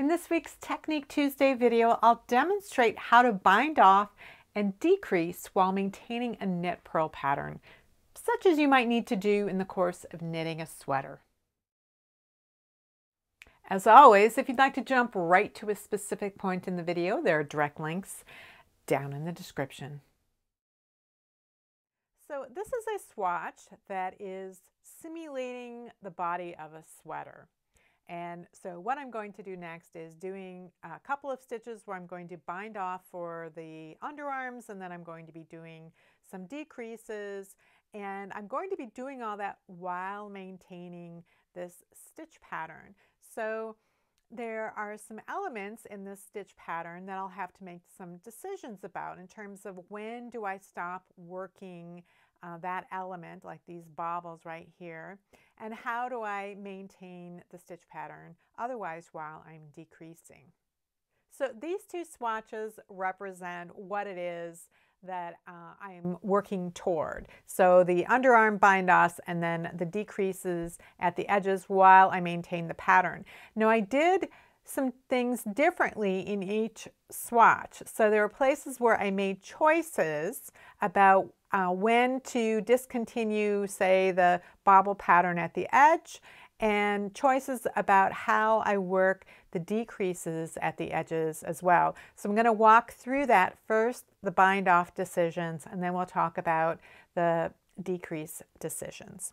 In this week's Technique Tuesday video, I'll demonstrate how to bind off and decrease while maintaining a knit purl pattern, such as you might need to do in the course of knitting a sweater. As always, if you'd like to jump right to a specific point in the video, there are direct links down in the description. So this is a swatch that is simulating the body of a sweater. And so what I'm going to do next is doing a couple of stitches where I'm going to bind off for the underarms, and then I'm going to be doing some decreases, and I'm going to be doing all that while maintaining this stitch pattern. So there are some elements in this stitch pattern that I'll have to make some decisions about in terms of when do I stop working that element, like these bobbles right here, and how do I maintain the stitch pattern otherwise while I'm decreasing. So these two swatches represent what it is that I'm working toward. So the underarm bind offs and then the decreases at the edges while I maintain the pattern. Now I did some things differently in each swatch. So there were places where I made choices about when to discontinue, say, the bobble pattern at the edge, and choices about how I work the decreases at the edges as well. So I'm going to walk through that first, the bind off decisions, and then we'll talk about the decrease decisions.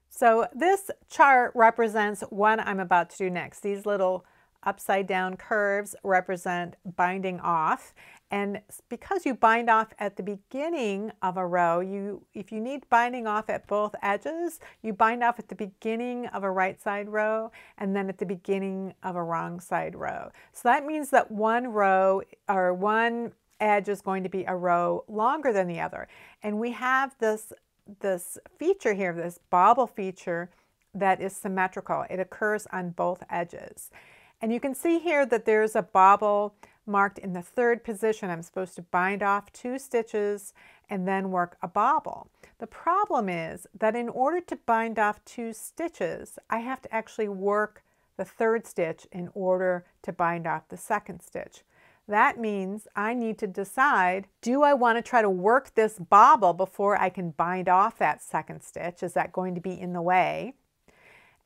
So this chart represents what I'm about to do next. These little upside down curves represent binding off. And because you bind off at the beginning of a row, if you need binding off at both edges, you bind off at the beginning of a right side row and then at the beginning of a wrong side row. So that means that one row or one edge is going to be a row longer than the other. And we have this feature here, this bobble feature, that is symmetrical. It occurs on both edges. And you can see here that there's a bobble marked in the third position. I'm supposed to bind off 2 stitches and then work a bobble. The problem is that in order to bind off 2 stitches, I have to actually work the third stitch in order to bind off the second stitch. That means I need to decide, do I want to try to work this bobble before I can bind off that second stitch? Is that going to be in the way?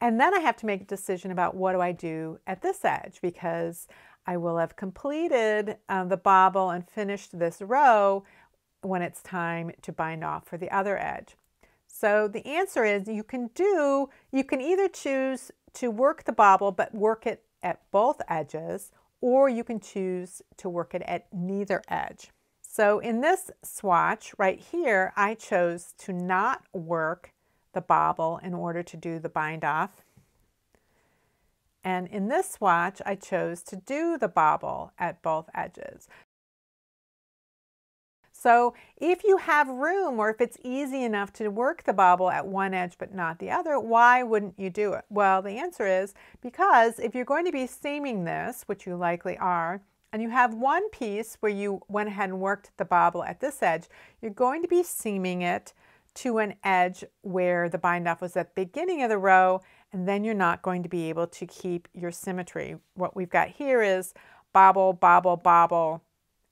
And then I have to make a decision about what do I do at this edge, because I will have completed the bobble and finished this row when it's time to bind off for the other edge. So the answer is you can either choose to work the bobble but work it at both edges, or you can choose to work it at neither edge. So in this swatch right here, I chose to not work the bobble in order to do the bind off. And in this swatch, I chose to do the bobble at both edges. So if you have room, or if it's easy enough to work the bobble at one edge but not the other, why wouldn't you do it? Well, the answer is because if you're going to be seaming this, which you likely are, and you have one piece where you went ahead and worked the bobble at this edge, you're going to be seaming it to an edge where the bind off was at the beginning of the row, and then you're not going to be able to keep your symmetry. What we've got here is bobble, bobble, bobble,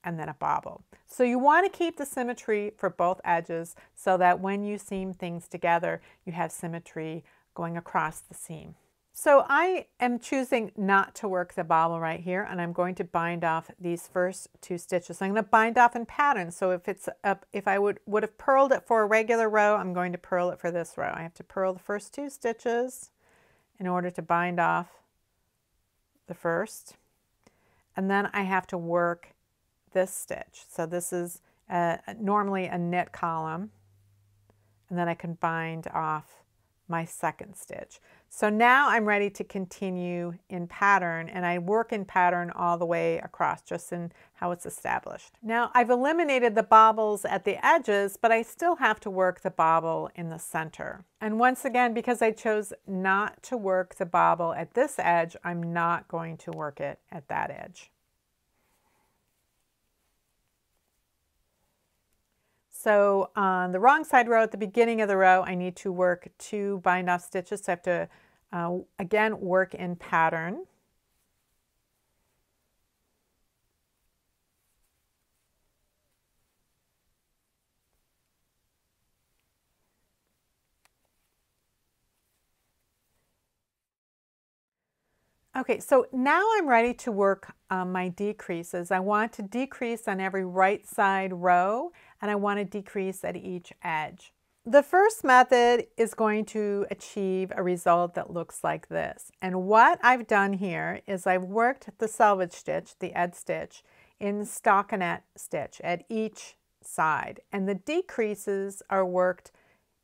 and then a bobble. So you want to keep the symmetry for both edges so that when you seam things together, you have symmetry going across the seam. So I am choosing not to work the bobble right here, and I'm going to bind off these first 2 stitches. I'm going to bind off in pattern. So if I would have purled it for a regular row, I'm going to purl it for this row. I have to purl the first 2 stitches in order to bind off the first, and then I have to work this stitch. So this is normally a knit column, and then I can bind off my second stitch. So now I'm ready to continue in pattern, and I work in pattern all the way across, just in how it's established. Now I've eliminated the bobbles at the edges, but I still have to work the bobble in the center. And once again, because I chose not to work the bobble at this edge, I'm not going to work it at that edge. So on the wrong side row, at the beginning of the row, I need to work 2 bind off stitches. So I have to Again, work in pattern. Okay, so now I'm ready to work on my decreases. I want to decrease on every right side row, and I want to decrease at each edge. The first method is going to achieve a result that looks like this. And what I've done here is I've worked the selvage stitch, the edge stitch, in stockinette stitch at each side. And the decreases are worked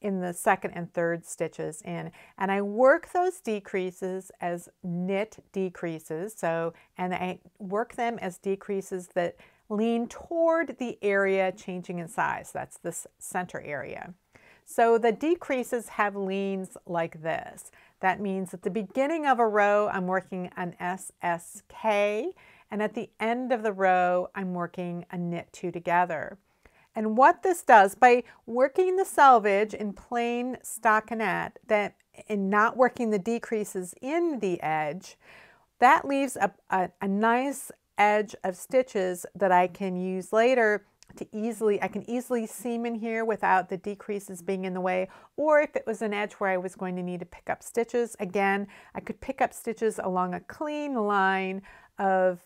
in the second and third stitches in. And I work those decreases as knit decreases. And I work them as decreases that lean toward the area changing in size. That's this center area. So the decreases have leans like this. That means at the beginning of a row, I'm working an SSK, and at the end of the row, I'm working a knit two together. And what this does, by working the selvage in plain stockinette, and not working the decreases in the edge, that leaves a nice edge of stitches that I can use later I can easily seam in here without the decreases being in the way. Or if it was an edge where I was going to need to pick up stitches, again, I could pick up stitches along a clean line of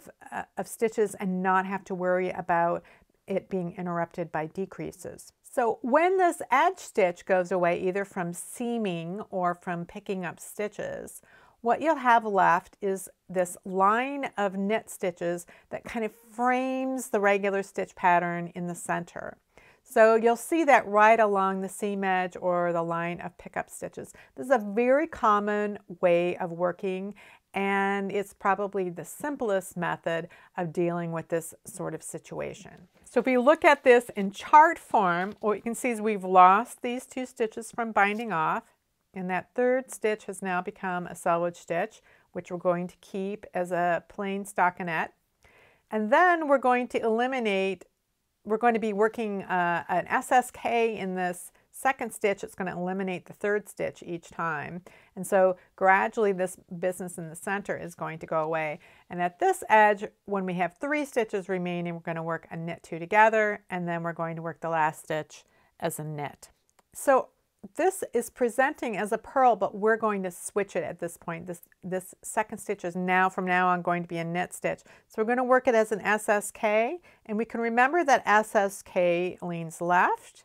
stitches and not have to worry about it being interrupted by decreases. So when this edge stitch goes away, either from seaming or from picking up stitches, what you'll have left is this line of knit stitches that kind of frames the regular stitch pattern in the center. So you'll see that right along the seam edge or the line of pickup stitches. This is a very common way of working, and it's probably the simplest method of dealing with this sort of situation. So if we look at this in chart form, what you can see is we've lost these two stitches from binding off, and that third stitch has now become a selvage stitch, which we're going to keep as a plain stockinette. And then we're going to be working an SSK in this second stitch. It's going to eliminate the third stitch each time. And so gradually this business in the center is going to go away. And at this edge, when we have 3 stitches remaining, we're going to work a knit 2 together, and then we're going to work the last stitch as a knit. So this is presenting as a purl, but we're going to switch it at this point. This second stitch is now, from now on, going to be a knit stitch. So we're going to work it as an SSK, and we can remember that SSK leans left,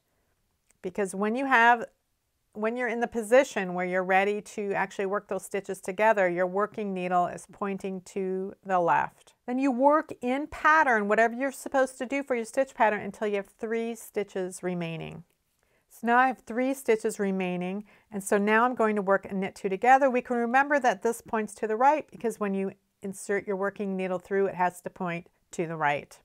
because when you're in the position where you're ready to actually work those stitches together, your working needle is pointing to the left. Then you work in pattern, whatever you're supposed to do for your stitch pattern, until you have 3 stitches remaining. So now I have 3 stitches remaining, and so now I'm going to work a knit 2 together. We can remember that this points to the right, because when you insert your working needle through, it has to point to the right.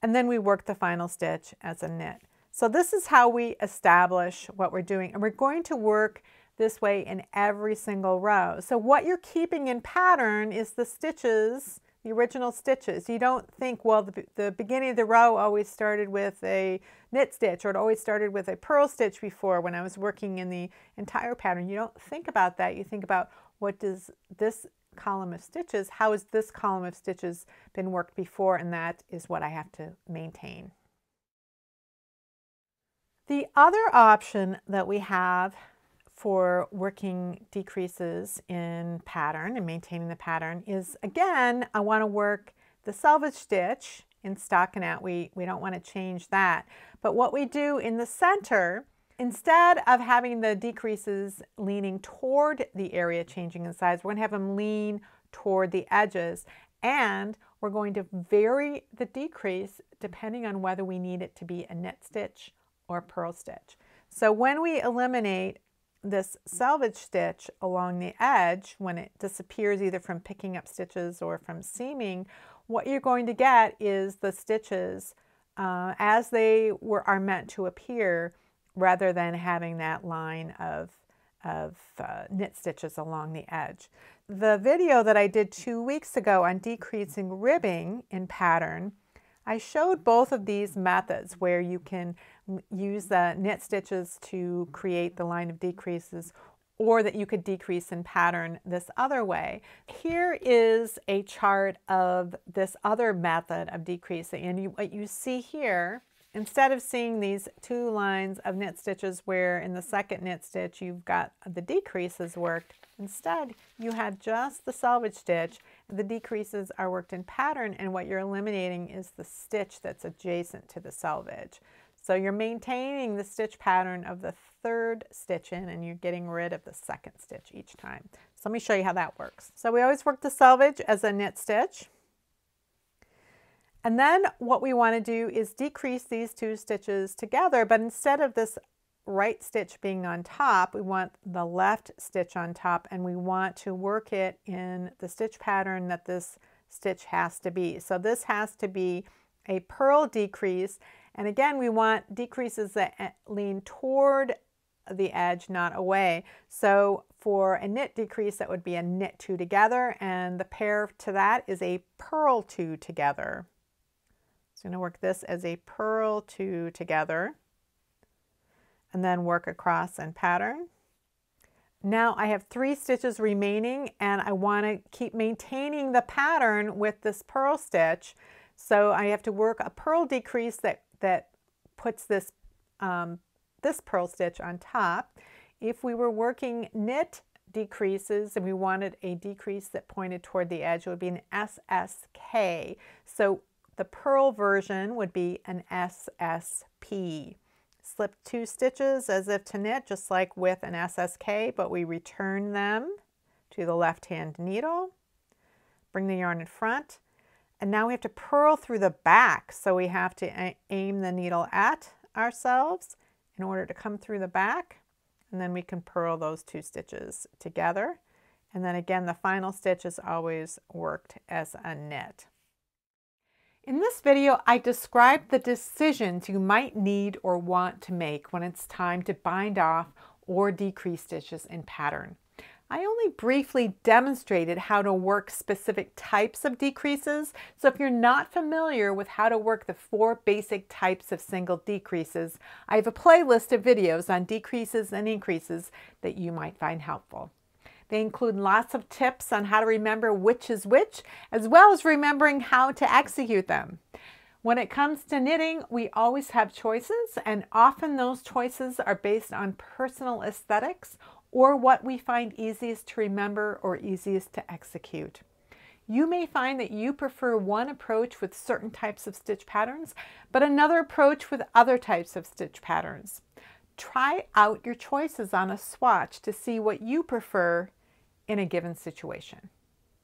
And then we work the final stitch as a knit. So this is how we establish what we're doing, and we're going to work this way in every single row. So what you're keeping in pattern is the stitches, the original stitches. You don't think, well, the beginning of the row always started with a knit stitch, or it always started with a purl stitch before when I was working in the entire pattern. You don't think about that. You think about, what does this column of stitches, how has this column of stitches been worked before, and that is what I have to maintain. The other option that we have for working decreases in pattern and maintaining the pattern is, again, I want to work the selvage stitch in stockinette. We don't want to change that. But what we do in the center, instead of having the decreases leaning toward the area changing in size, we're going to have them lean toward the edges, and we're going to vary the decrease depending on whether we need it to be a knit stitch or purl stitch. So when we eliminate this selvage stitch along the edge, when it disappears either from picking up stitches or from seaming, what you're going to get is the stitches as they are meant to appear, rather than having that line of knit stitches along the edge. The video that I did 2 weeks ago on decreasing ribbing in pattern, I showed both of these methods where you can use the knit stitches to create the line of decreases, or that you could decrease in pattern this other way. Here is a chart of this other method of decreasing, and what you see here, instead of seeing these two lines of knit stitches where in the second knit stitch you've got the decreases worked, instead you have just the selvage stitch. The decreases are worked in pattern, and what you're eliminating is the stitch that's adjacent to the selvage. So you're maintaining the stitch pattern of the third stitch in, and you're getting rid of the second stitch each time. So let me show you how that works. So we always work the selvage as a knit stitch. And then what we want to do is decrease these two stitches together, but instead of this right stitch being on top, we want the left stitch on top, and we want to work it in the stitch pattern that this stitch has to be. So this has to be a purl decrease, and again we want decreases that lean toward the edge, not away. So for a knit decrease, that would be a knit two together, and the pair to that is a purl two together. So I'm going to work this as a purl two together and then work across and pattern. Now I have 3 stitches remaining, and I want to keep maintaining the pattern with this purl stitch. So I have to work a purl decrease that puts this, this purl stitch on top. If we were working knit decreases and we wanted a decrease that pointed toward the edge, it would be an SSK. So the purl version would be an SSP. Slip 2 stitches as if to knit, just like with an SSK, but we return them to the left-hand needle. Bring the yarn in front, and now we have to purl through the back. So we have to aim the needle at ourselves in order to come through the back, and then we can purl those 2 stitches together. And then again, the final stitch is always worked as a knit. In this video, I described the decisions you might need or want to make when it's time to bind off or decrease stitches in pattern. I only briefly demonstrated how to work specific types of decreases, so if you're not familiar with how to work the 4 basic types of single decreases, I have a playlist of videos on decreases and increases that you might find helpful. They include lots of tips on how to remember which is which, as well as remembering how to execute them. When it comes to knitting, we always have choices, and often those choices are based on personal aesthetics or what we find easiest to remember or easiest to execute. You may find that you prefer one approach with certain types of stitch patterns, but another approach with other types of stitch patterns. Try out your choices on a swatch to see what you prefer in a given situation.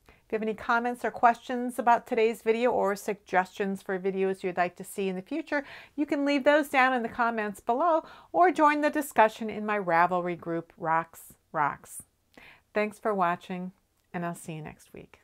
If you have any comments or questions about today's video or suggestions for videos you'd like to see in the future, you can leave those down in the comments below or join the discussion in my Ravelry group, Rocks. Thanks for watching, and I'll see you next week.